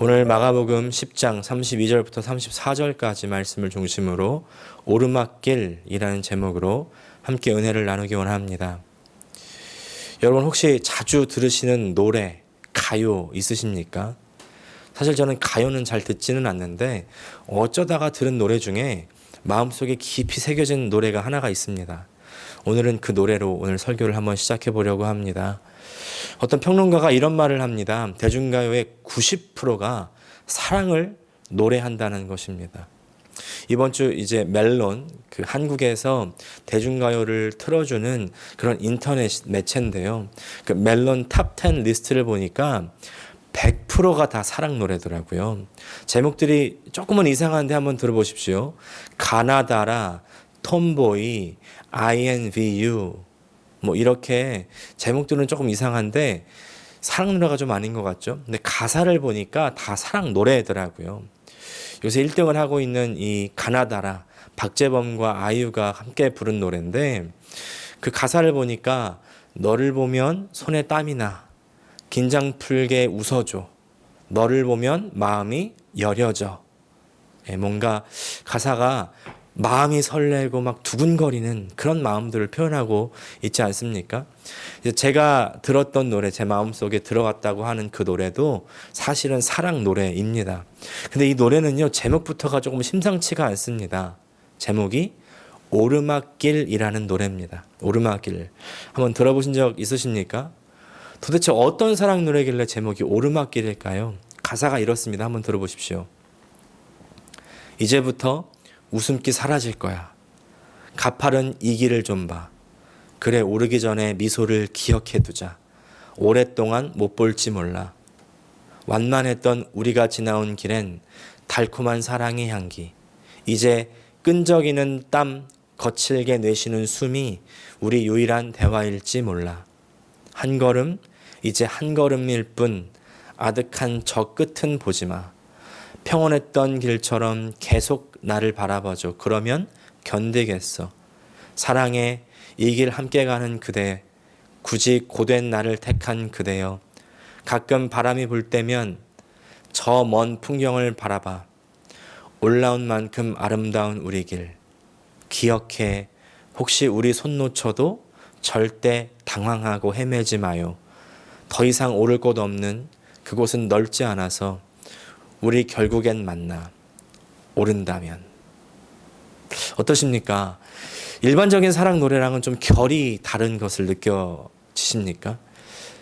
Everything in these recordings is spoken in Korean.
오늘 마가복음 10장 32절부터 34절까지 말씀을 중심으로 오르막길이라는 제목으로 함께 은혜를 나누기 원합니다. 여러분 혹시 자주 들으시는 노래, 가요 있으십니까? 사실 저는 가요는 잘 듣지는 않는데 어쩌다가 들은 노래 중에 마음속에 깊이 새겨진 노래가 하나가 있습니다. 오늘은 그 노래로 오늘 설교를 한번 시작해 보려고 합니다. 어떤 평론가가 이런 말을 합니다. 대중가요의 90%가 사랑을 노래한다는 것입니다. 이번 주 이제 멜론, 한국에서 대중가요를 틀어주는 그런 인터넷 매체인데요. 그 멜론 탑 10 리스트를 보니까 100%가 다 사랑 노래더라고요. 제목들이 조금은 이상한데 한번 들어보십시오. 가나다라, 톰보이, INVU 뭐 이렇게 제목들은 조금 이상한데 사랑 노래가 좀 아닌 것 같죠. 근데 가사를 보니까 다 사랑 노래더라고요. 요새 1등을 하고 있는 이 가나다라, 박재범과 아이유가 함께 부른 노래인데 그 가사를 보니까 너를 보면 손에 땀이 나, 긴장 풀게 웃어줘, 너를 보면 마음이 여려져. 뭔가 가사가 마음이 설레고 막 두근거리는 그런 마음들을 표현하고 있지 않습니까? 제가 들었던 노래, 제 마음속에 들어왔다고 하는 그 노래도 사실은 사랑 노래입니다. 근데 이 노래는요, 제목부터가 조금 심상치가 않습니다. 제목이 오르막길이라는 노래입니다. 오르막길. 한번 들어보신 적 있으십니까? 도대체 어떤 사랑 노래길래 제목이 오르막길일까요? 가사가 이렇습니다. 한번 들어보십시오. 이제부터 웃음기 사라질 거야. 가파른 이 길을 좀 봐. 그래, 오르기 전에 미소를 기억해 두자. 오랫동안 못 볼지 몰라. 완만했던 우리가 지나온 길엔 달콤한 사랑의 향기. 이제 끈적이는 땀, 거칠게 내쉬는 숨이 우리 유일한 대화일지 몰라. 한 걸음, 이제 한 걸음일 뿐 아득한 저 끝은 보지 마. 평온했던 길처럼 계속 나를 바라봐줘. 그러면 견디겠어. 사랑해, 이 길 함께 가는 그대. 굳이 고된 나를 택한 그대여. 가끔 바람이 불 때면 저 먼 풍경을 바라봐. 올라온 만큼 아름다운 우리 길. 기억해, 혹시 우리 손 놓쳐도 절대 당황하고 헤매지 마요. 더 이상 오를 곳 없는 그곳은 넓지 않아서 우리 결국엔 만나. 오른다면. 어떠십니까? 일반적인 사랑 노래랑은 좀 결이 다른 것을 느껴지십니까?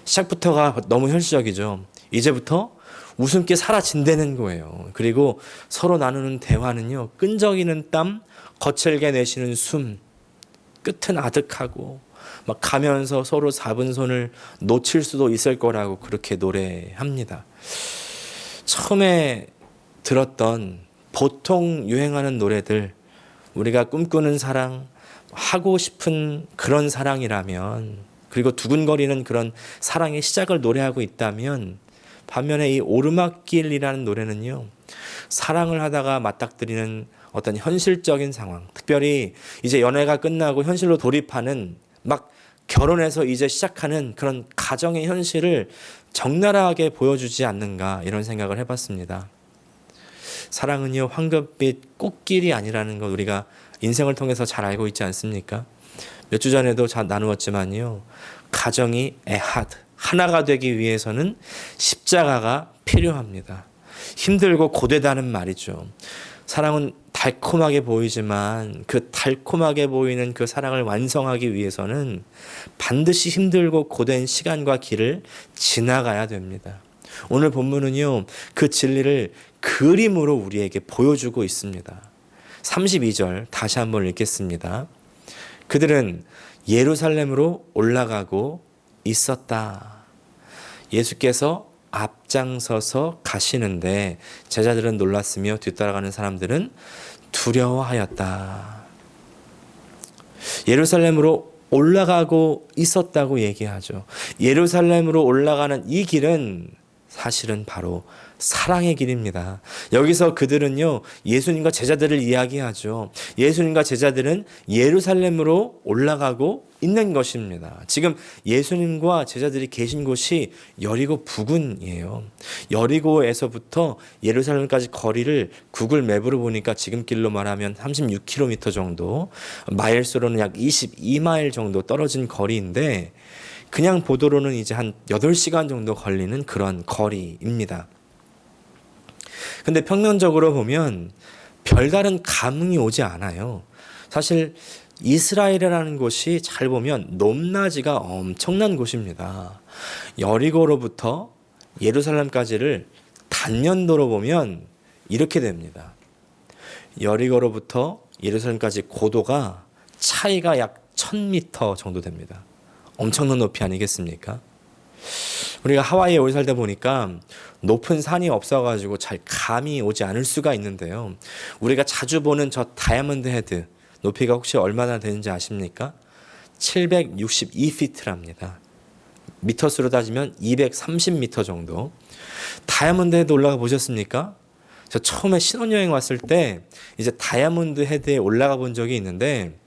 시작부터가 너무 현실적이죠. 이제부터 웃음기 사라진다는 거예요. 그리고 서로 나누는 대화는요, 끈적이는 땀, 거칠게 내쉬는 숨, 끝은 아득하고 막 가면서 서로 잡은 손을 놓칠 수도 있을 거라고 그렇게 노래합니다. 처음에 들었던 보통 유행하는 노래들, 우리가 꿈꾸는 사랑, 하고 싶은 그런 사랑이라면, 그리고 두근거리는 그런 사랑의 시작을 노래하고 있다면, 반면에 이 오르막길이라는 노래는요, 사랑을 하다가 맞닥뜨리는 어떤 현실적인 상황, 특별히 이제 연애가 끝나고 현실로 돌입하는, 막 결혼해서 이제 시작하는 그런 가정의 현실을 적나라하게 보여주지 않는가, 이런 생각을 해봤습니다. 사랑은요, 황금빛 꽃길이 아니라는 걸 우리가 인생을 통해서 잘 알고 있지 않습니까? 몇 주 전에도 잘 나누었지만요, 가정이 에하드, 하나가 되기 위해서는 십자가가 필요합니다. 힘들고 고되다는 말이죠. 사랑은 달콤하게 보이지만 그 달콤하게 보이는 그 사랑을 완성하기 위해서는 반드시 힘들고 고된 시간과 길을 지나가야 됩니다. 오늘 본문은요, 그 진리를 그림으로 우리에게 보여주고 있습니다. 32절 다시 한번 읽겠습니다. 그들은 예루살렘으로 올라가고 있었다. 예수께서 앞장서서 가시는데 제자들은 놀랐으며 뒤따라가는 사람들은 두려워하였다. 예루살렘으로 올라가고 있었다고 얘기하죠. 예루살렘으로 올라가는 이 길은 사실은 바로 사랑의 길입니다. 여기서 그들은요, 예수님과 제자들을 이야기하죠. 예수님과 제자들은 예루살렘으로 올라가고 있는 것입니다. 지금 예수님과 제자들이 계신 곳이 여리고 부근이에요. 여리고에서부터 예루살렘까지 거리를 구글 맵으로 보니까 지금 길로 말하면 36km 정도, 마일수로는 약 22마일 정도 떨어진 거리인데, 그냥 보도로는 이제 한 8시간 정도 걸리는 그런 거리입니다. 근데 평면적으로 보면 별다른 감흥이 오지 않아요. 사실 이스라엘이라는 곳이 잘 보면 높낮이가 엄청난 곳입니다. 여리고로부터 예루살렘까지를 단년도로 보면 이렇게 됩니다. 여리고로부터 예루살렘까지 고도가 차이가 약 1000m 정도 됩니다. 엄청난 높이 아니겠습니까? 우리가 하와이에 오래 살다 보니까 높은 산이 없어가지고 잘 감이 오지 않을 수가 있는데요. 우리가 자주 보는 저 다이아몬드 헤드 높이가 혹시 얼마나 되는지 아십니까? 762피트랍니다. 미터수로 따지면 230m 정도. 다이아몬드 헤드 올라가 보셨습니까? 저 처음에 신혼여행 왔을 때 이제 다이아몬드 헤드에 올라가 본 적이 있는데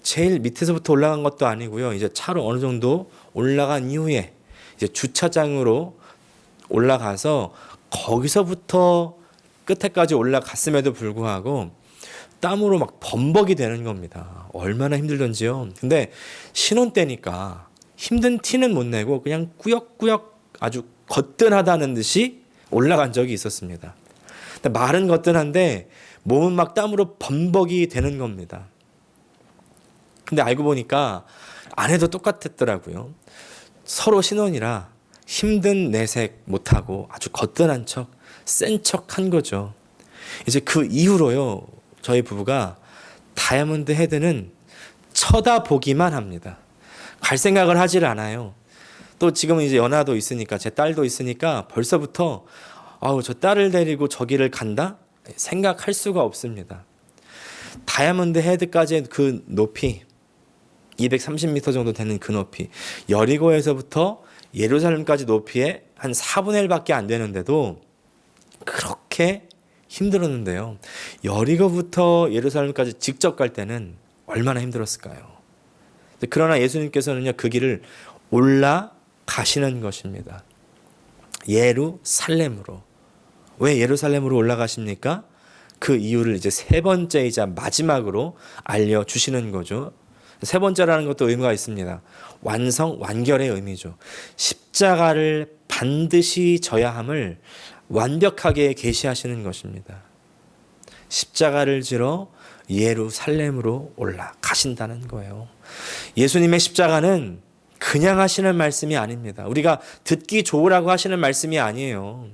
제일 밑에서부터 올라간 것도 아니고요. 이제 차로 어느 정도 올라간 이후에 이제 주차장으로 올라가서 거기서부터 끝에까지 올라갔음에도 불구하고 땀으로 막 범벅이 되는 겁니다. 얼마나 힘들던지요. 근데 신혼 때니까 힘든 티는 못 내고 그냥 꾸역꾸역 아주 거뜬하다는 듯이 올라간 적이 있었습니다. 근데 말은 거뜬한데 몸은 막 땀으로 범벅이 되는 겁니다. 근데 알고 보니까 아내도 똑같았더라고요. 서로 신혼이라 힘든 내색 못하고 아주 거뜬한 척, 센 척 한 거죠. 이제 그 이후로요, 저희 부부가 다이아몬드 헤드는 쳐다보기만 합니다. 갈 생각을 하질 않아요. 또 지금은 이제 연하도 있으니까, 제 딸도 있으니까 벌써부터 저 딸을 데리고 저기를 간다? 생각할 수가 없습니다. 다이아몬드 헤드까지의 그 높이, 230m 정도 되는 그 높이, 여리고에서부터 예루살렘까지 높이에 한 4분의 1밖에 안 되는데도 그렇게 힘들었는데요. 여리고부터 예루살렘까지 직접 갈 때는 얼마나 힘들었을까요? 그러나 예수님께서는요, 그 길을 올라가시는 것입니다. 예루살렘으로. 왜 예루살렘으로 올라가십니까? 그 이유를 이제 세 번째이자 마지막으로 알려주시는 거죠. 세 번째라는 것도 의미가 있습니다. 완성, 완결의 의미죠. 십자가를 반드시 져야 함을 완벽하게 계시하시는 것입니다. 십자가를 지러 예루살렘으로 올라가신다는 거예요. 예수님의 십자가는 그냥 하시는 말씀이 아닙니다. 우리가 듣기 좋으라고 하시는 말씀이 아니에요.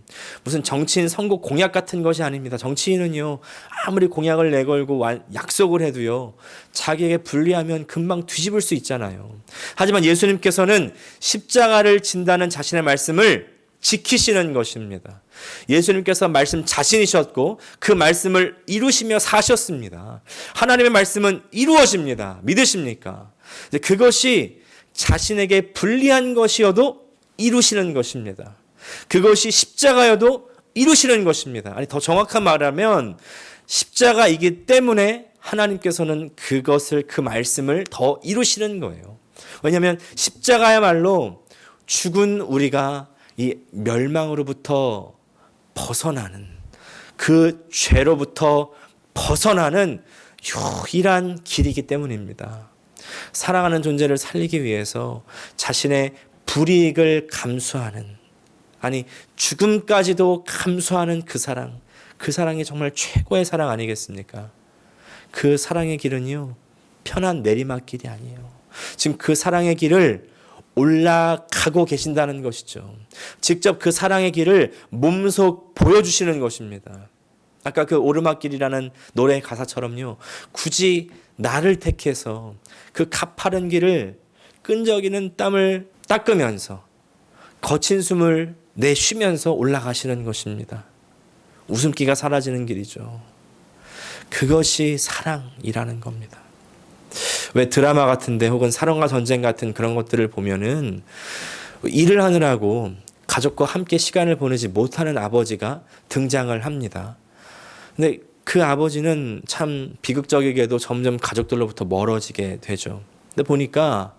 무슨 정치인 선거 공약 같은 것이 아닙니다. 정치인은요, 아무리 공약을 내걸고 약속을 해도요, 자기에게 불리하면 금방 뒤집을 수 있잖아요. 하지만 예수님께서는 십자가를 진다는 자신의 말씀을 지키시는 것입니다. 예수님께서 말씀 자신이셨고 그 말씀을 이루시며 사셨습니다. 하나님의 말씀은 이루어집니다. 믿으십니까? 그것이 자신에게 불리한 것이어도 이루시는 것입니다. 그것이 십자가여도 이루시는 것입니다. 아니, 더 정확한 말하면 십자가이기 때문에 하나님께서는 그 말씀을 더 이루시는 거예요. 왜냐하면 십자가야말로 죽은 우리가 이 멸망으로부터 벗어나는, 그 죄로부터 벗어나는 유일한 길이기 때문입니다. 사랑하는 존재를 살리기 위해서 자신의 불이익을 감수하는, 아니 죽음까지도 감수하는 그 사랑이 정말 최고의 사랑 아니겠습니까? 그 사랑의 길은요, 편한 내리막길이 아니에요. 지금 그 사랑의 길을 올라가고 계신다는 것이죠. 직접 그 사랑의 길을 몸소 보여주시는 것입니다. 아까 그 오르막길이라는 노래 가사처럼요, 굳이 나를 택해서 그 가파른 길을 끈적이는 땀을 닦으면서 거친 숨을 내쉬면서 올라가시는 것입니다. 웃음기가 사라지는 길이죠. 그것이 사랑이라는 겁니다. 왜 드라마 같은데 혹은 사랑과 전쟁 같은 그런 것들을 보면은 일을 하느라고 가족과 함께 시간을 보내지 못하는 아버지가 등장을 합니다. 근데 그 아버지는 참 비극적이게도 점점 가족들로부터 멀어지게 되죠. 근데 보니까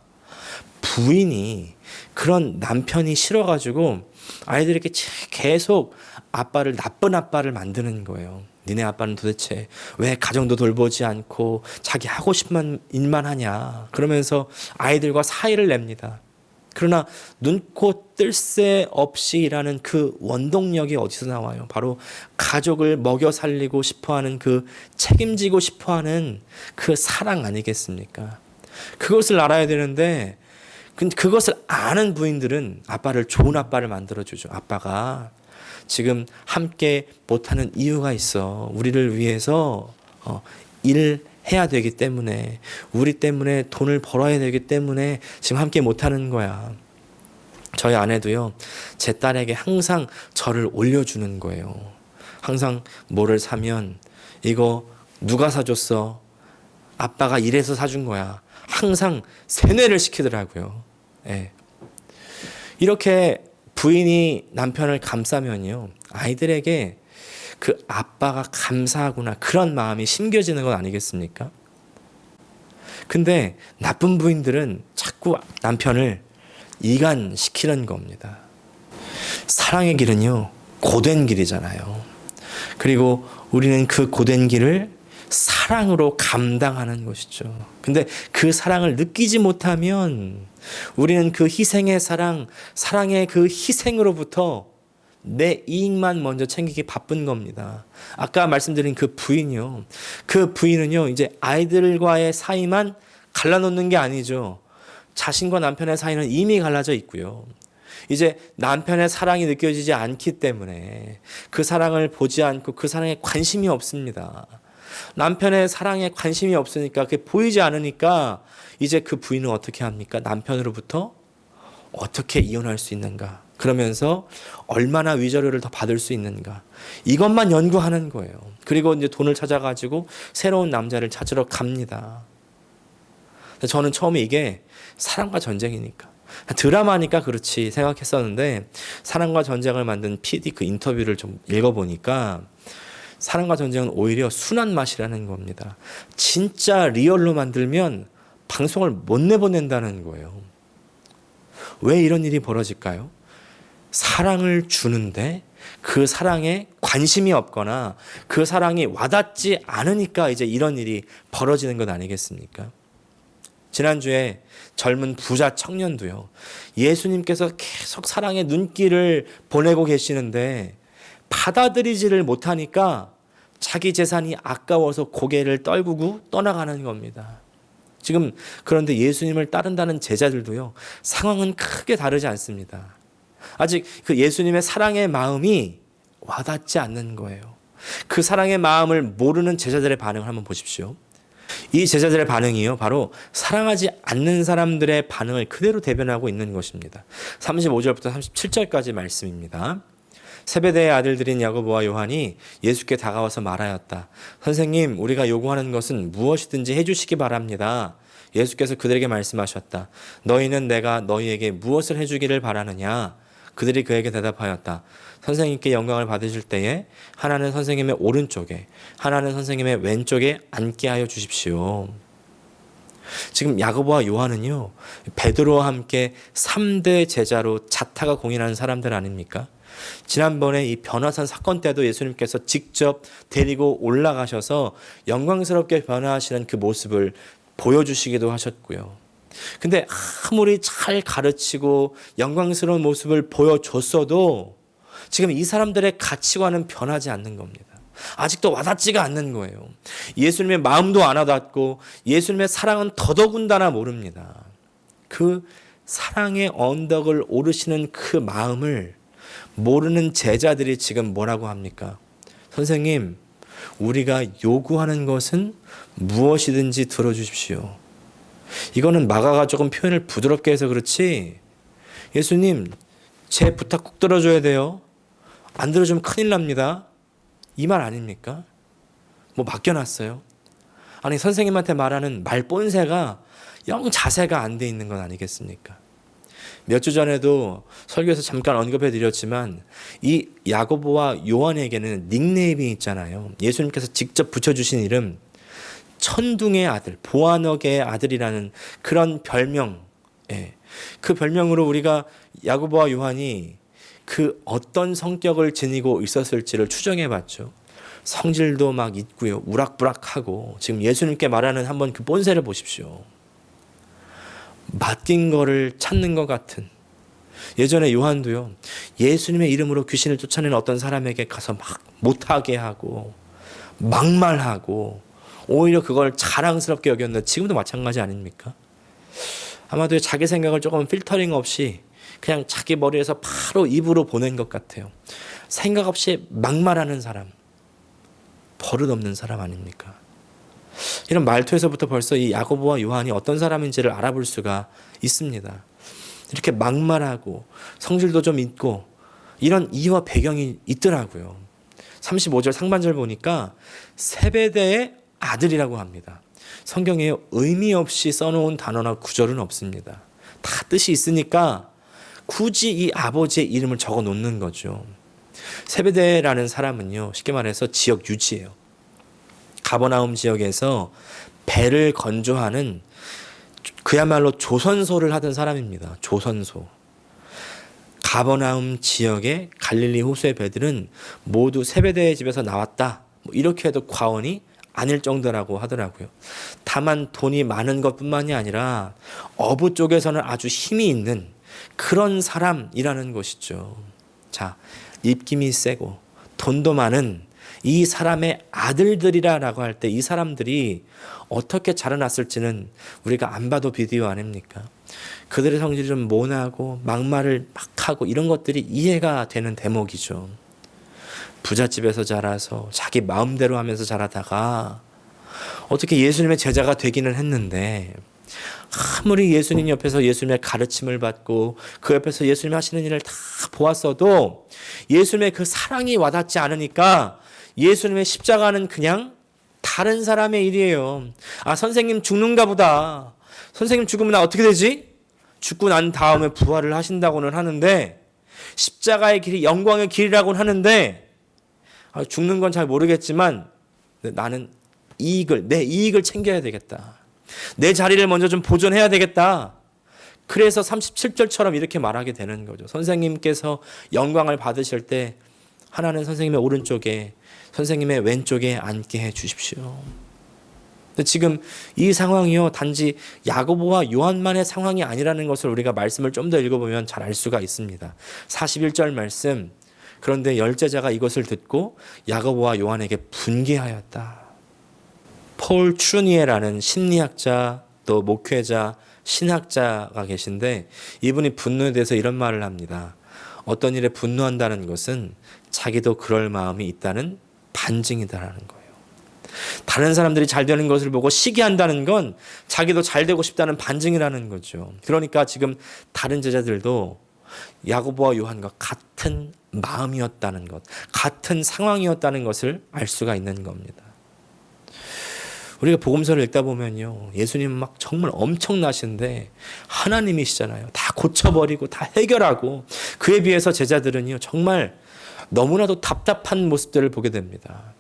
부인이 그런 남편이 싫어가지고 아이들에게 계속 아빠를 나쁜 아빠를 만드는 거예요. 니네 아빠는 도대체 왜 가정도 돌보지 않고 자기 하고 싶은 일만 하냐. 그러면서 아이들과 사이를 냅니다. 그러나 눈코 뜰 새 없이 일하는 그 원동력이 어디서 나와요? 바로 가족을 먹여 살리고 싶어하는 그 책임지고 싶어하는 그 사랑 아니겠습니까? 그것을 알아야 되는데 그것을 아는 부인들은 아빠를 좋은 아빠를 만들어주죠. 아빠가 지금 함께 못하는 이유가 있어. 우리를 위해서 일해야 되기 때문에, 우리 때문에 돈을 벌어야 되기 때문에 지금 함께 못하는 거야. 저희 아내도요, 제 딸에게 항상 저를 올려주는 거예요. 항상 뭐를 사면 이거 누가 사줬어? 아빠가 이래서 사준 거야. 항상 세뇌를 시키더라고요. 예. 이렇게 부인이 남편을 감싸면요, 아이들에게 그 아빠가 감사하구나 그런 마음이 심겨지는 건 아니겠습니까? 근데 나쁜 부인들은 자꾸 남편을 이간시키는 겁니다. 사랑의 길은요, 고된 길이잖아요. 그리고 우리는 그 고된 길을 사랑으로 감당하는 것이죠. 근데 그 사랑을 느끼지 못하면 우리는 그 희생의 사랑, 사랑의 그 희생으로부터 내 이익만 먼저 챙기기 바쁜 겁니다. 아까 말씀드린 그 부인이요. 그 부인은요, 이제 아이들과의 사이만 갈라놓는 게 아니죠. 자신과 남편의 사이는 이미 갈라져 있고요. 이제 남편의 사랑이 느껴지지 않기 때문에 그 사랑을 보지 않고 그 사랑에 관심이 없습니다. 남편의 사랑에 관심이 없으니까, 그게 보이지 않으니까 이제 그 부인은 어떻게 합니까? 남편으로부터 어떻게 이혼할 수 있는가? 그러면서 얼마나 위자료를 더 받을 수 있는가? 이것만 연구하는 거예요. 그리고 이제 돈을 찾아가지고 새로운 남자를 찾으러 갑니다. 저는 처음에 이게 사랑과 전쟁이니까, 드라마니까 그렇지 생각했었는데, 사랑과 전쟁을 만든 PD 그 인터뷰를 좀 읽어보니까 사랑과 전쟁은 오히려 순한 맛이라는 겁니다. 진짜 리얼로 만들면 방송을 못 내보낸다는 거예요. 왜 이런 일이 벌어질까요? 사랑을 주는데 그 사랑에 관심이 없거나 그 사랑이 와닿지 않으니까 이제 이런 일이 벌어지는 것 아니겠습니까? 지난주에 젊은 부자 청년도요, 예수님께서 계속 사랑의 눈길을 보내고 계시는데 받아들이지를 못하니까 자기 재산이 아까워서 고개를 떨구고 떠나가는 겁니다. 지금 그런데 예수님을 따른다는 제자들도요, 상황은 크게 다르지 않습니다. 아직 그 예수님의 사랑의 마음이 와닿지 않는 거예요. 그 사랑의 마음을 모르는 제자들의 반응을 한번 보십시오. 이 제자들의 반응이요, 바로 사랑하지 않는 사람들의 반응을 그대로 대변하고 있는 것입니다. 35절부터 37절까지 말씀입니다. 세베대의 아들들인 야고보와 요한이 예수께 다가와서 말하였다. 선생님, 우리가 요구하는 것은 무엇이든지 해주시기 바랍니다. 예수께서 그들에게 말씀하셨다. 너희는 내가 너희에게 무엇을 해주기를 바라느냐? 그들이 그에게 대답하였다. 선생님께 영광을 받으실 때에 하나는 선생님의 오른쪽에, 하나는 선생님의 왼쪽에 앉게 하여 주십시오. 지금 야고보와 요한은요, 베드로와 함께 3대 제자로 자타가 공인하는 사람들 아닙니까? 지난번에 이 변화산 사건 때도 예수님께서 직접 데리고 올라가셔서 영광스럽게 변화하시는 그 모습을 보여주시기도 하셨고요. 근데 아무리 잘 가르치고 영광스러운 모습을 보여줬어도 지금 이 사람들의 가치관은 변하지 않는 겁니다. 아직도 와닿지가 않는 거예요. 예수님의 마음도 안 와닿고 예수님의 사랑은 더더군다나 모릅니다. 그 사랑의 언덕을 오르시는 그 마음을 모르는 제자들이 지금 뭐라고 합니까? 선생님, 우리가 요구하는 것은 무엇이든지 들어주십시오. 이거는 마가가 조금 표현을 부드럽게 해서 그렇지, 예수님, 제 부탁 꼭 들어줘야 돼요. 안 들어주면 큰일 납니다. 이 말 아닙니까? 뭐 맡겨놨어요. 아니, 선생님한테 말하는 말 본새가 영 자세가 안 돼 있는 건 아니겠습니까? 몇 주 전에도 설교에서 잠깐 언급해 드렸지만 이 야고보와 요한에게는 닉네임이 있잖아요. 예수님께서 직접 붙여주신 이름, 천둥의 아들, 보아너게의 아들이라는 그런 별명, 그 별명으로 우리가 야고보와 요한이 그 어떤 성격을 지니고 있었을지를 추정해 봤죠. 성질도 막 있고요, 우락부락하고, 지금 예수님께 말하는 한번 그 본세를 보십시오. 맡긴 거를 찾는 것 같은. 예전에 요한도요, 예수님의 이름으로 귀신을 쫓아내는 어떤 사람에게 가서 막 못하게 하고 막말하고 오히려 그걸 자랑스럽게 여겼는데 지금도 마찬가지 아닙니까? 아마도 자기 생각을 조금 필터링 없이 그냥 자기 머리에서 바로 입으로 보낸 것 같아요. 생각 없이 막말하는 사람, 버릇없는 사람 아닙니까? 이런 말투에서부터 벌써 이 야고보와 요한이 어떤 사람인지를 알아볼 수가 있습니다. 이렇게 막말하고 성질도 좀 있고 이런 이유와 배경이 있더라고요. 35절 상반절 보니까 세베대의 아들이라고 합니다. 성경에 의미 없이 써놓은 단어나 구절은 없습니다. 다 뜻이 있으니까 굳이 이 아버지의 이름을 적어 놓는 거죠. 세베대라는 사람은요, 쉽게 말해서 지역 유지예요. 가버나움 지역에서 배를 건조하는 그야말로 조선소를 하던 사람입니다. 조선소. 가버나움 지역의 갈릴리 호수의 배들은 모두 세베대의 집에서 나왔다. 이렇게 해도 과언이 아닐 정도라고 하더라고요. 다만 돈이 많은 것뿐만이 아니라 어부 쪽에서는 아주 힘이 있는 그런 사람이라는 것이죠. 자, 입김이 세고 돈도 많은 이 사람의 아들들이라고 할 때 이 사람들이 어떻게 자라났을지는 우리가 안 봐도 비디오 아닙니까? 그들의 성질이 좀 모나고 막말을 막 하고 이런 것들이 이해가 되는 대목이죠. 부잣집에서 자라서 자기 마음대로 하면서 자라다가 어떻게 예수님의 제자가 되기는 했는데, 아무리 예수님 옆에서 예수님의 가르침을 받고 그 옆에서 예수님 하시는 일을 다 보았어도 예수님의 그 사랑이 와닿지 않으니까 예수님의 십자가는 그냥 다른 사람의 일이에요. 아, 선생님 죽는가 보다. 선생님 죽으면 나 어떻게 되지? 죽고 난 다음에 부활을 하신다고는 하는데, 십자가의 길이 영광의 길이라고는 하는데, 죽는 건 잘 모르겠지만 나는 내 이익을 챙겨야 되겠다. 내 자리를 먼저 좀 보존해야 되겠다. 그래서 37절처럼 이렇게 말하게 되는 거죠. 선생님께서 영광을 받으실 때 하나는 선생님의 오른쪽에, 선생님의 왼쪽에 앉게 해 주십시오. 근데 지금 이 상황이요, 단지 야고보와 요한만의 상황이 아니라는 것을 우리가 말씀을 좀 더 읽어보면 잘 알 수가 있습니다. 41절 말씀, 그런데 열제자가 이것을 듣고 야고보와 요한에게 분개하였다. 폴 추니에라는 심리학자, 또 목회자, 신학자가 계신데 이분이 분노에 대해서 이런 말을 합니다. 어떤 일에 분노한다는 것은 자기도 그럴 마음이 있다는 반증이다라는 거예요. 다른 사람들이 잘 되는 것을 보고 시기한다는 건 자기도 잘 되고 싶다는 반증이라는 거죠. 그러니까 지금 다른 제자들도 야고보와 요한과 같은 마음이었다는 것, 같은 상황이었다는 것을 알 수가 있는 겁니다. 우리가 복음서를 읽다 보면요, 예수님은 막 정말 엄청나신데 하나님이시잖아요. 다 고쳐버리고 다 해결하고, 그에 비해서 제자들은요 정말 너무나도 답답한 모습들을 보게 됩니다.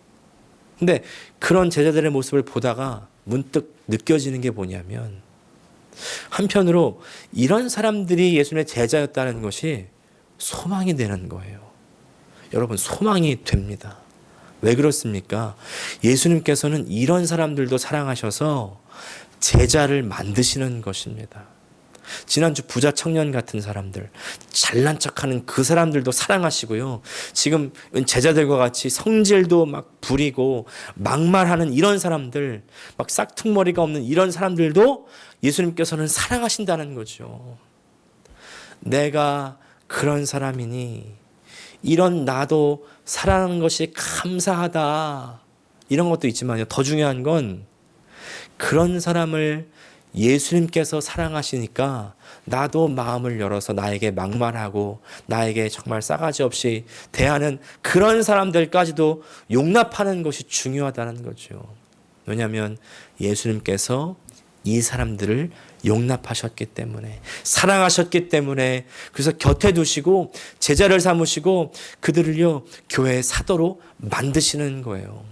근데 그런 제자들의 모습을 보다가 문득 느껴지는 게 뭐냐면, 한편으로 이런 사람들이 예수님의 제자였다는 것이 소망이 되는 거예요. 여러분, 소망이 됩니다. 왜 그렇습니까? 예수님께서는 이런 사람들도 사랑하셔서 제자를 만드시는 것입니다. 지난주 부자 청년 같은 사람들, 잘난 척하는 그 사람들도 사랑하시고요. 지금 제자들과 같이 성질도 막 부리고 막말하는 이런 사람들, 막 싹퉁머리가 없는 이런 사람들도 예수님께서는 사랑하신다는 거죠. 내가 그런 사람이니 이런 나도 사랑하는 것이 감사하다. 이런 것도 있지만요, 더 중요한 건 그런 사람을 예수님께서 사랑하시니까 나도 마음을 열어서 나에게 막말하고 나에게 정말 싸가지 없이 대하는 그런 사람들까지도 용납하는 것이 중요하다는 거죠. 왜냐하면 예수님께서 이 사람들을 용납하셨기 때문에, 사랑하셨기 때문에, 그래서 곁에 두시고 제자를 삼으시고 그들을요 교회의 사도로 만드시는 거예요.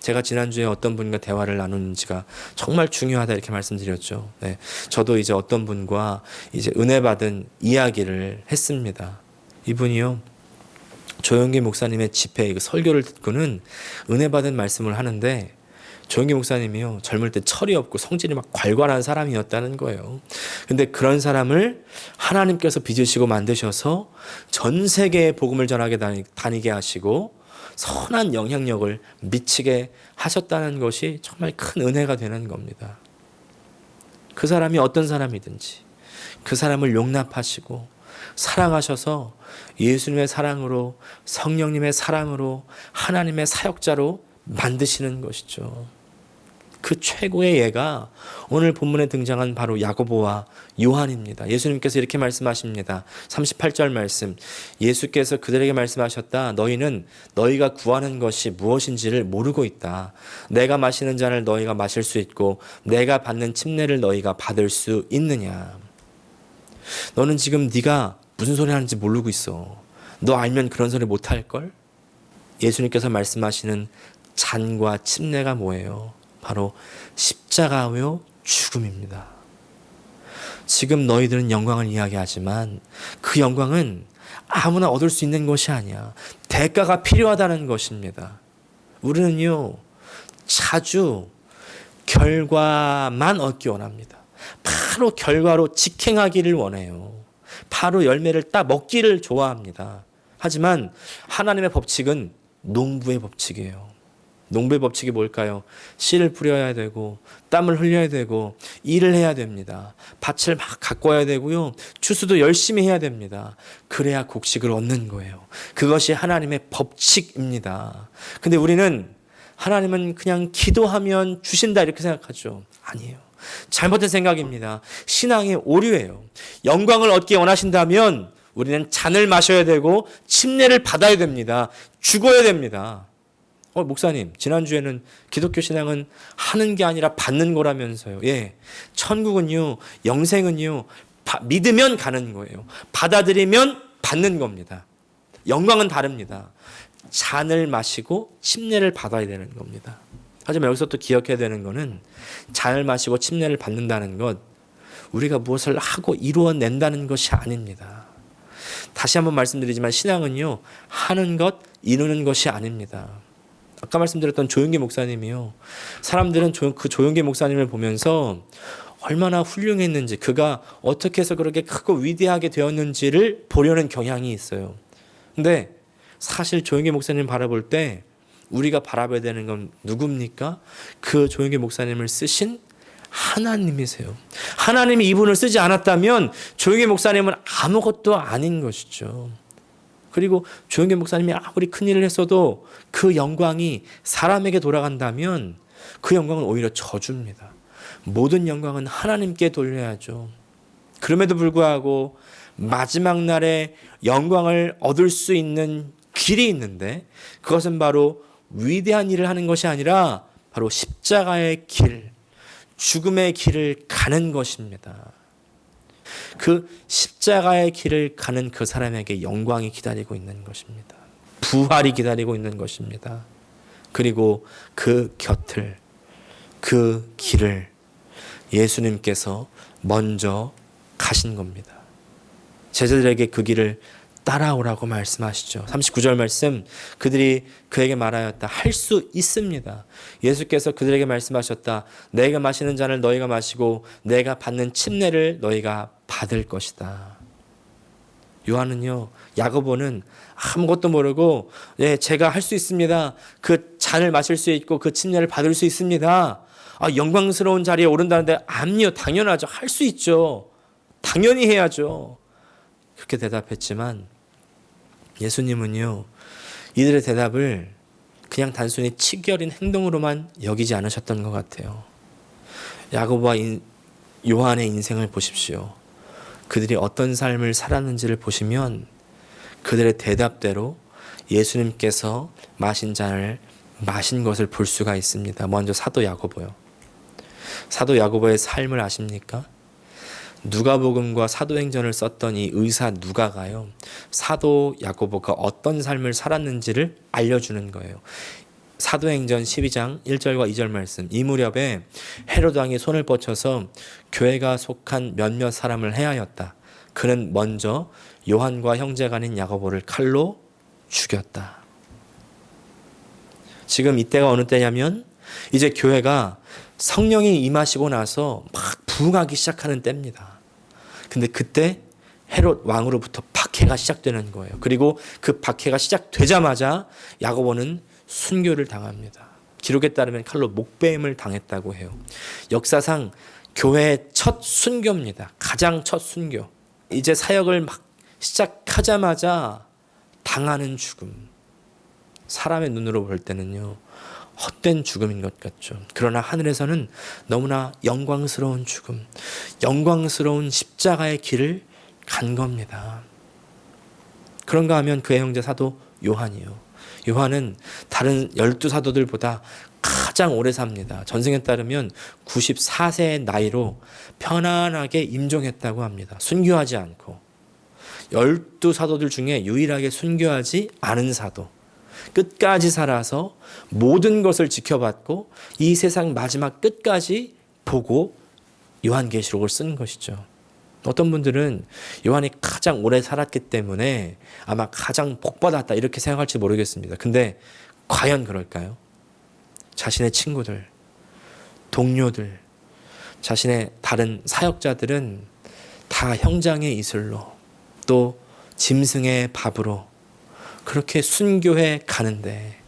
제가 지난주에 어떤 분과 대화를 나누는지가 정말 중요하다 이렇게 말씀드렸죠. 네, 저도 이제 어떤 분과 이제 은혜 받은 이야기를 했습니다. 이분이요 조영기 목사님의 집회 설교를 듣고는 은혜 받은 말씀을 하는데, 조영기 목사님이요 젊을 때 철이 없고 성질이 막 괄괄한 사람이었다는 거예요. 근데 그런 사람을 하나님께서 빚으시고 만드셔서 전 세계에 복음을 전하게 다니게 하시고 선한 영향력을 미치게 하셨다는 것이 정말 큰 은혜가 되는 겁니다. 그 사람이 어떤 사람이든지 그 사람을 용납하시고 사랑하셔서 예수님의 사랑으로, 성령님의 사랑으로, 하나님의 사역자로 만드시는 것이죠. 그 최고의 예가 오늘 본문에 등장한 바로 야고보와 요한입니다. 예수님께서 이렇게 말씀하십니다. 38절 말씀, 예수께서 그들에게 말씀하셨다. 너희는 너희가 구하는 것이 무엇인지를 모르고 있다. 내가 마시는 잔을 너희가 마실 수 있고 내가 받는 침례를 너희가 받을 수 있느냐. 너는 지금 네가 무슨 소리 하는지 모르고 있어. 너 알면 그런 소리 못할걸? 예수님께서 말씀하시는 잔과 침례가 뭐예요? 바로 십자가요 죽음입니다. 지금 너희들은 영광을 이야기하지만 그 영광은 아무나 얻을 수 있는 것이 아니야. 대가가 필요하다는 것입니다. 우리는요 자주 결과만 얻기 원합니다. 바로 결과로 직행하기를 원해요. 바로 열매를 따 먹기를 좋아합니다. 하지만 하나님의 법칙은 농부의 법칙이에요. 농부의 법칙이 뭘까요? 씨를 뿌려야 되고 땀을 흘려야 되고 일을 해야 됩니다. 밭을 막 가꿔야 되고요. 추수도 열심히 해야 됩니다. 그래야 곡식을 얻는 거예요. 그것이 하나님의 법칙입니다. 근데 우리는 하나님은 그냥 기도하면 주신다 이렇게 생각하죠. 아니에요. 잘못된 생각입니다. 신앙의 오류예요. 영광을 얻기 원하신다면 우리는 잔을 마셔야 되고 침례를 받아야 됩니다. 죽어야 됩니다. 목사님, 지난주에는 기독교 신앙은 하는 게 아니라 받는 거라면서요. 예, 천국은요, 영생은요, 믿으면 가는 거예요. 받아들이면 받는 겁니다. 영광은 다릅니다. 잔을 마시고 침례를 받아야 되는 겁니다. 하지만 여기서 또 기억해야 되는 거는 잔을 마시고 침례를 받는다는 것, 우리가 무엇을 하고 이루어낸다는 것이 아닙니다. 다시 한번 말씀드리지만 신앙은요, 하는 것, 이루는 것이 아닙니다. 아까 말씀드렸던 조용기 목사님이요. 사람들은 그 조용기 목사님을 보면서 얼마나 훌륭했는지, 그가 어떻게 해서 그렇게 크고 위대하게 되었는지를 보려는 경향이 있어요. 근데 사실 조용기 목사님 바라볼 때 우리가 바라봐야 되는 건 누굽니까? 그 조용기 목사님을 쓰신 하나님이세요. 하나님이 이분을 쓰지 않았다면 조용기 목사님은 아무것도 아닌 것이죠. 그리고 조영기 목사님이 아무리 큰일을 했어도 그 영광이 사람에게 돌아간다면 그 영광은 오히려 저주입니다. 모든 영광은 하나님께 돌려야죠. 그럼에도 불구하고 마지막 날에 영광을 얻을 수 있는 길이 있는데, 그것은 바로 위대한 일을 하는 것이 아니라 바로 십자가의 길, 죽음의 길을 가는 것입니다. 그 십자가의 길을 가는 그 사람에게 영광이 기다리고 있는 것입니다. 부활이 기다리고 있는 것입니다. 그리고 그 곁을, 그 길을 예수님께서 먼저 가신 겁니다. 제자들에게 그 길을 따라오라고 말씀하시죠. 39절 말씀, 그들이 그에게 말하였다. 할 수 있습니다. 예수께서 그들에게 말씀하셨다. 내가 마시는 잔을 너희가 마시고 내가 받는 침례를 너희가 받을 것이다. 요한은요, 야고보는 아무것도 모르고, 네, 제가 할 수 있습니다. 그 잔을 마실 수 있고 그 침례를 받을 수 있습니다. 영광스러운 자리에 오른다는데, 아니요, 당연하죠. 할 수 있죠. 당연히 해야죠. 그렇게 대답했지만 예수님은요, 이들의 대답을 그냥 단순히 치기 어린 행동으로만 여기지 않으셨던 것 같아요. 야고보와 요한의 인생을 보십시오. 그들이 어떤 삶을 살았는지를 보시면 그들의 대답대로 예수님께서 마신 잔을 마신 것을 볼 수가 있습니다. 먼저 사도 야고보요. 사도 야고보의 삶을 아십니까? 누가복음과 사도행전을 썼던 이 의사 누가가요, 사도 야고보가 어떤 삶을 살았는지를 알려주는 거예요. 사도행전 12장 1절과 2절 말씀. 이 무렵에 헤로드 왕이 손을 뻗쳐서 교회가 속한 몇몇 사람을 해하였다. 그는 먼저 요한과 형제가 아닌 야고보를 칼로 죽였다. 지금 이때가 어느 때냐면 이제 교회가 성령이 임하시고 나서 막 부흥하기 시작하는 때입니다. 근데 그때 헤롯 왕으로부터 박해가 시작되는 거예요. 그리고 그 박해가 시작되자마자 야고보는 순교를 당합니다. 기록에 따르면 칼로 목베임을 당했다고 해요. 역사상 교회의 첫 순교입니다. 가장 첫 순교. 이제 사역을 막 시작하자마자 당하는 죽음. 사람의 눈으로 볼 때는요, 헛된 죽음인 것 같죠. 그러나 하늘에서는 너무나 영광스러운 죽음, 영광스러운 십자가의 길을 간 겁니다. 그런가 하면 그의 형제 사도 요한이요. 요한은 다른 12사도들보다 가장 오래 삽니다. 전승에 따르면 94세의 나이로 편안하게 임종했다고 합니다. 순교하지 않고. 12사도들 중에 유일하게 순교하지 않은 사도. 끝까지 살아서 모든 것을 지켜봤고 이 세상 마지막 끝까지 보고 요한계시록을 쓴 것이죠. 어떤 분들은 요한이 가장 오래 살았기 때문에 아마 가장 복받았다 이렇게 생각할지 모르겠습니다. 근데 과연 그럴까요? 자신의 친구들, 동료들, 자신의 다른 사역자들은 다 형장의 이슬로 또 짐승의 밥으로 그렇게 순교해 가는데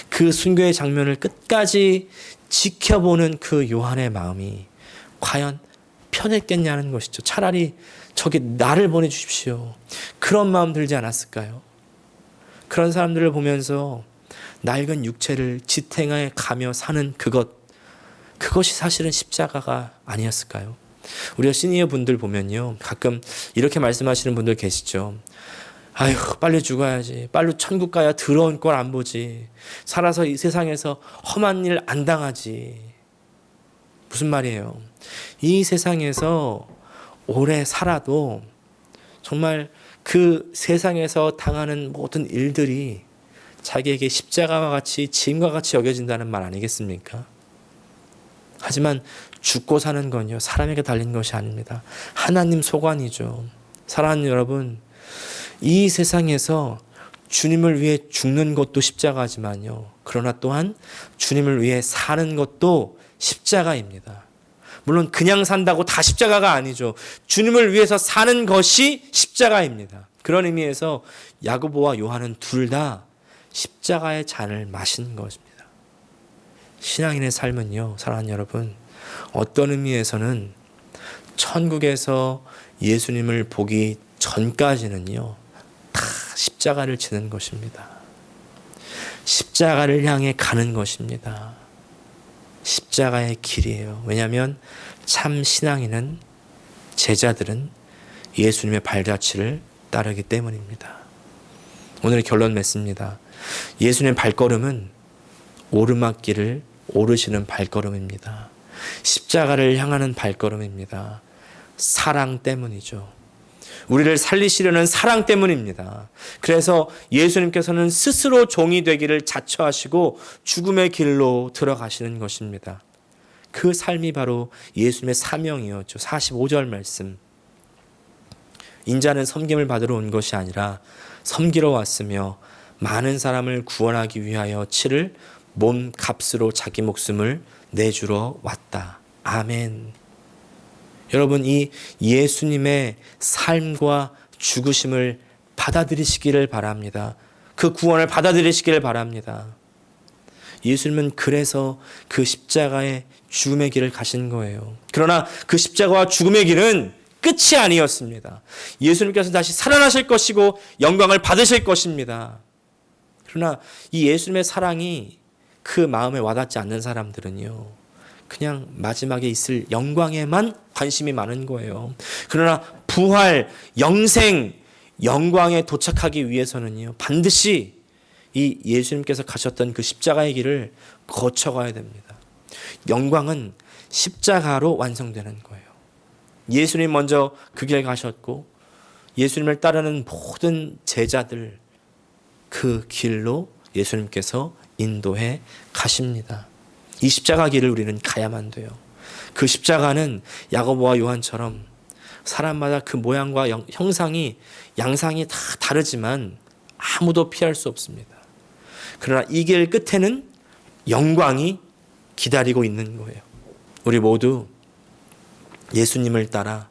그 순교의 장면을 끝까지 지켜보는 그 요한의 마음이 과연 편했겠냐는 것이죠. 차라리 저기 나를 보내주십시오. 그런 마음 들지 않았을까요? 그런 사람들을 보면서 낡은 육체를 지탱해 가며 사는 그것이 사실은 십자가가 아니었을까요? 우리가 시니어 분들 보면요, 가끔 이렇게 말씀하시는 분들 계시죠. 아휴, 빨리 죽어야지. 빨리 천국 가야 더러운 걸 안 보지. 살아서 이 세상에서 험한 일 안 당하지. 무슨 말이에요? 이 세상에서 오래 살아도 정말 그 세상에서 당하는 모든 일들이 자기에게 십자가와 같이 짐과 같이 여겨진다는 말 아니겠습니까? 하지만 죽고 사는 건요, 사람에게 달린 것이 아닙니다. 하나님 소관이죠. 사랑하는 여러분, 이 세상에서 주님을 위해 죽는 것도 십자가지만요, 그러나 또한 주님을 위해 사는 것도 십자가입니다. 물론 그냥 산다고 다 십자가가 아니죠. 주님을 위해서 사는 것이 십자가입니다. 그런 의미에서 야고보와 요한은 둘 다 십자가의 잔을 마신 것입니다. 신앙인의 삶은요, 사랑하는 여러분, 어떤 의미에서는 천국에서 예수님을 보기 전까지는요, 다 십자가를 지는 것입니다. 십자가를 향해 가는 것입니다. 십자가의 길이에요. 왜냐하면 참 신앙인은, 제자들은 예수님의 발자취를 따르기 때문입니다. 오늘 결론 맺습니다. 예수님의 발걸음은 오르막길을 오르시는 발걸음입니다. 십자가를 향하는 발걸음입니다. 사랑 때문이죠. 우리를 살리시려는 사랑 때문입니다. 그래서 예수님께서는 스스로 종이 되기를 자처하시고 죽음의 길로 들어가시는 것입니다. 그 삶이 바로 예수님의 사명이었죠. 45절 말씀. 인자는 섬김을 받으러 온 것이 아니라 섬기러 왔으며 많은 사람을 구원하기 위하여 치를 몸값으로 자기 목숨을 내주러 왔다. 아멘. 여러분, 이 예수님의 삶과 죽으심을 받아들이시기를 바랍니다. 그 구원을 받아들이시기를 바랍니다. 예수님은 그래서 그 십자가의 죽음의 길을 가신 거예요. 그러나 그 십자가와 죽음의 길은 끝이 아니었습니다. 예수님께서 다시 살아나실 것이고 영광을 받으실 것입니다. 그러나 이 예수님의 사랑이 그 마음에 와닿지 않는 사람들은요, 그냥 마지막에 있을 영광에만 관심이 많은 거예요. 그러나 부활, 영생, 영광에 도착하기 위해서는요, 반드시 이 예수님께서 가셨던 그 십자가의 길을 거쳐가야 됩니다. 영광은 십자가로 완성되는 거예요. 예수님 먼저 그 길 가셨고 예수님을 따르는 모든 제자들 그 길로 예수님께서 인도해 가십니다. 이 십자가 길을 우리는 가야만 돼요. 그 십자가는 야고보와 요한처럼 사람마다 그 모양과 형상이 양상이 다 다르지만 아무도 피할 수 없습니다. 그러나 이 길 끝에는 영광이 기다리고 있는 거예요. 우리 모두 예수님을 따라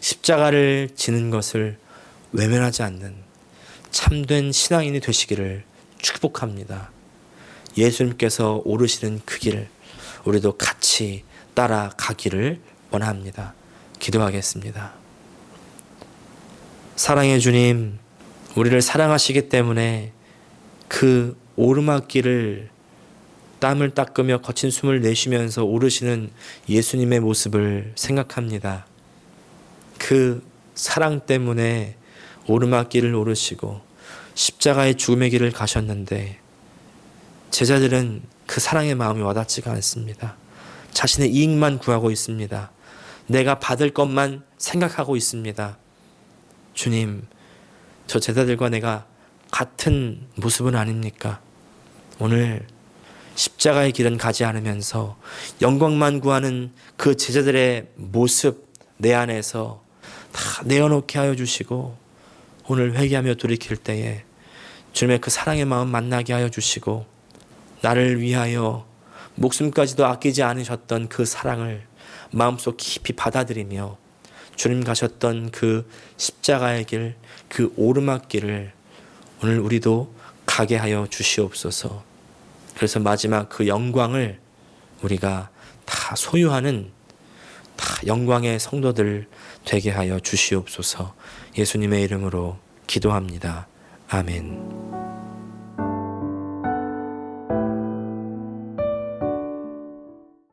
십자가를 지는 것을 외면하지 않는 참된 신앙인이 되시기를 축복합니다. 예수님께서 오르시는 그 길 우리도 같이 따라가기를 원합니다. 기도하겠습니다. 사랑의 주님, 우리를 사랑하시기 때문에 그 오르막길을 땀을 닦으며 거친 숨을 내쉬면서 오르시는 예수님의 모습을 생각합니다. 그 사랑 때문에 오르막길을 오르시고 십자가의 죽음의 길을 가셨는데 제자들은 그 사랑의 마음이 와닿지가 않습니다. 자신의 이익만 구하고 있습니다. 내가 받을 것만 생각하고 있습니다. 주님, 저 제자들과 내가 같은 모습은 아닙니까? 오늘 십자가의 길은 가지 않으면서 영광만 구하는 그 제자들의 모습 내 안에서 다 내어놓게 하여 주시고 오늘 회개하며 돌이킬 때에 주님의 그 사랑의 마음 만나게 하여 주시고 나를 위하여 목숨까지도 아끼지 않으셨던 그 사랑을 마음속 깊이 받아들이며 주님 가셨던 그 십자가의 길, 그 오르막길을 오늘 우리도 가게 하여 주시옵소서. 그래서 마지막 그 영광을 우리가 다 소유하는 다 영광의 성도들 되게 하여 주시옵소서. 예수님의 이름으로 기도합니다. 아멘.